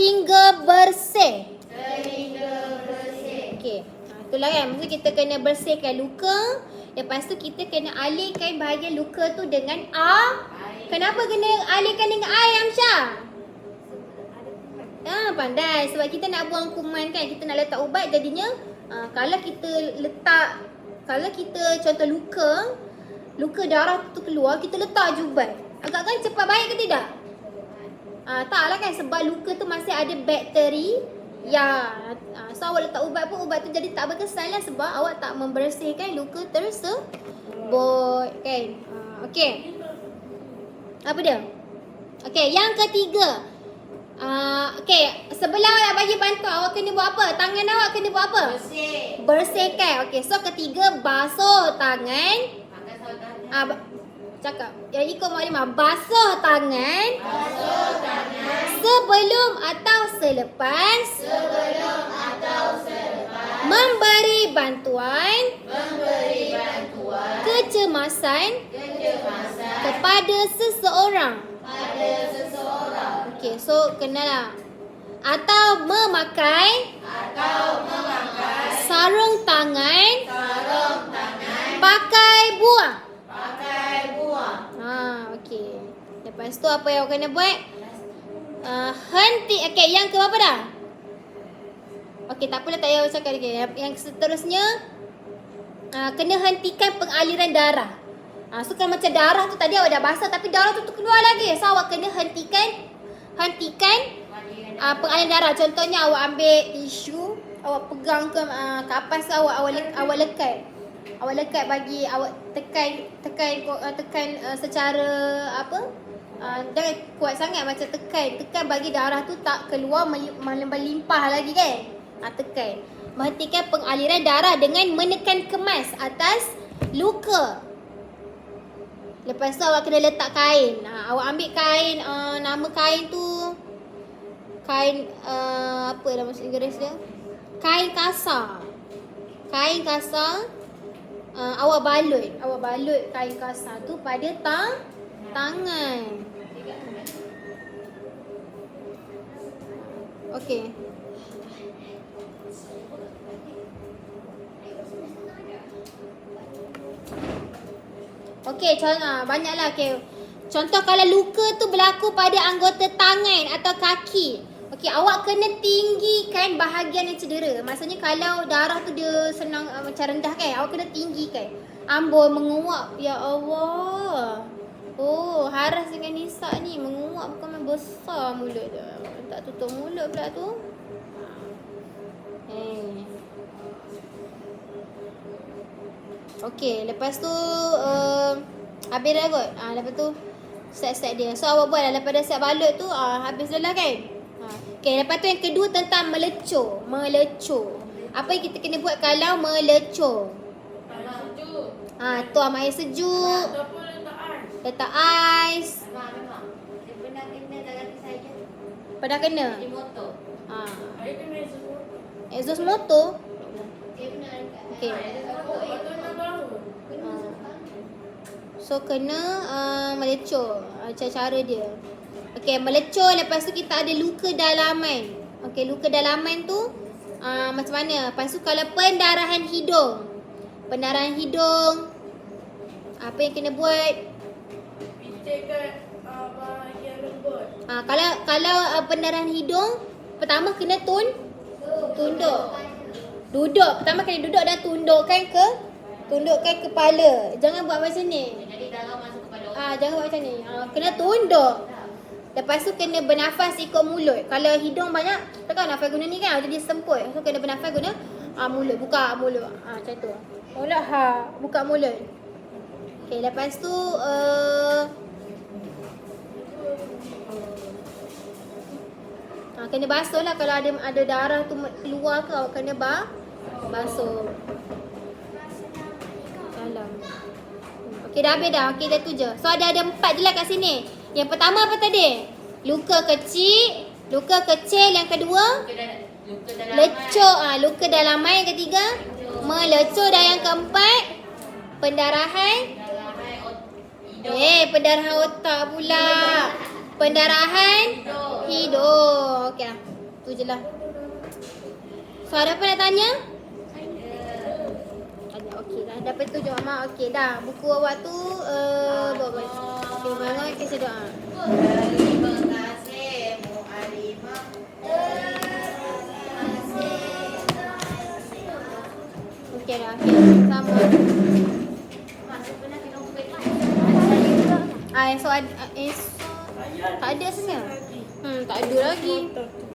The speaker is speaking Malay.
sehingga bersih. Okey. Itulah kan. Mesti kita kena bersihkan luka. Lepas tu kita kena alihkan bahagian luka tu dengan Kenapa kena alihkan dengan air, Amsyah? Pandai. Sebab kita nak buang kuman kan. Kita nak letak ubat jadinya kalau kita contoh luka darah tu keluar, kita letak je ubat. Agak kan cepat baik ke tidak? Taklah kan, sebab luka tu masih ada bakteri. So awak letak ubat pun, ubat tu jadi tak berkesan lah sebab awak tak membersihkan luka tersebut kan. Okey. Apa dia? Okey, yang ketiga. Okey, sebelah awak nak bagi bantuan, awak kena buat apa? Tangan awak kena buat apa? Bersihkan. Okey, so ketiga, basuh tangan. Cakap. Yang ikut maklimah, basuh tangan. Sebelum atau selepas. Memberi bantuan. Kecemasan. Kepada seseorang. Okey, so kenalah. Atau memakai. Sarung tangan. Pakai buah. Okey. Lepas tu apa yang awak kena buat? Henti. Okey, yang ke berapa dah? Okey, tak apalah, tak payah cakap lagi. Yang seterusnya kena hentikan pengaliran darah. So kalau macam darah tu tadi awak dah basah tapi darah tu keluar lagi. So awak kena hentikan pengaliran darah. Contohnya awak ambil tisu, awak pegang ke kapas tu, awak lekat. Awak lekat bagi awak tekan secara apa? Jangan kuat sangat, macam tekan bagi darah tu tak keluar melimpah lagi kan. Tekan. Menghentikan pengaliran darah dengan menekan kemas atas luka. Lepas tu awak kena letak kain. Awak ambil kain, nama kain tu kain apa dalam bahasa Inggeris dia? Kain kasar. Kain kasar. Awak balut kain kasar tu pada tangan. Okey. Okey, banyaklah. Okey. Contoh kalau luka tu berlaku pada anggota tangan atau kaki. Okey, awak kena tinggikan bahagian yang cedera. Maksudnya kalau darah tu dia senang macam rendah kan, awak kena tinggikan. Amboi, menguap. Ya Allah. Oh, Haras dengan Nisa ni menguap, bukan main besar mulut dia. Tak tutup mulut pula tu. Okey, lepas tu habis dah kot. Lepas tu set dia. So awak buat lah, lepas dah set balut tu habis dah lah kan. Okey, lepas tu yang kedua tentang melecur. Apa yang kita kena buat kalau melecur? Tuang air sejuk. Letak ais. Pernah kena? Exhaust motor. Okey. So kena melecur. Cara dia. Okey, melecur. Lepas tu kita ada luka dalaman. Okey, luka dalaman tu macam mana? Lepas tu kalau pendarahan hidung. Apa yang kena buat? Kalau pendarahan hidung, pertama kena tunduk. Pertama kena duduk dan tundukkan kepala. Jangan buat macam ni. Jadi darah masuk kepala. Jangan buat macam ni. Kena tunduk. Lepas tu kena bernafas ikut mulut. Kalau hidung banyak, takkan nafas guna ni kan, jadi semput. So kena bernafas guna mulut. Buka mulut. Macam tu. Buka mulut. Okay, lepas tu kena basuh lah. Kalau ada darah tu keluar ke, awak kena basuh. Dalam. Okey, dah habis dah. Okey, dah tu je. So ada 4 je lah kat sini. Yang pertama apa tadi? Luka kecil. Yang kedua lecur. Luka dalaman. Yang ketiga melecur. Dan yang keempat pendarahan pendarahan otak pula. Pendarahan hidung. Okey lah. Tu je lah. So ada apa nak tanya? Ada. Okey dah. Dapat tu jawab mak. Okey dah. Buku awak tu bawa. Okey, bangun kisah doa. Terima kasih Mu'alimah. Okey dah. Okey. Sama. So ada tak ada sebenarnya. Tak ada lagi.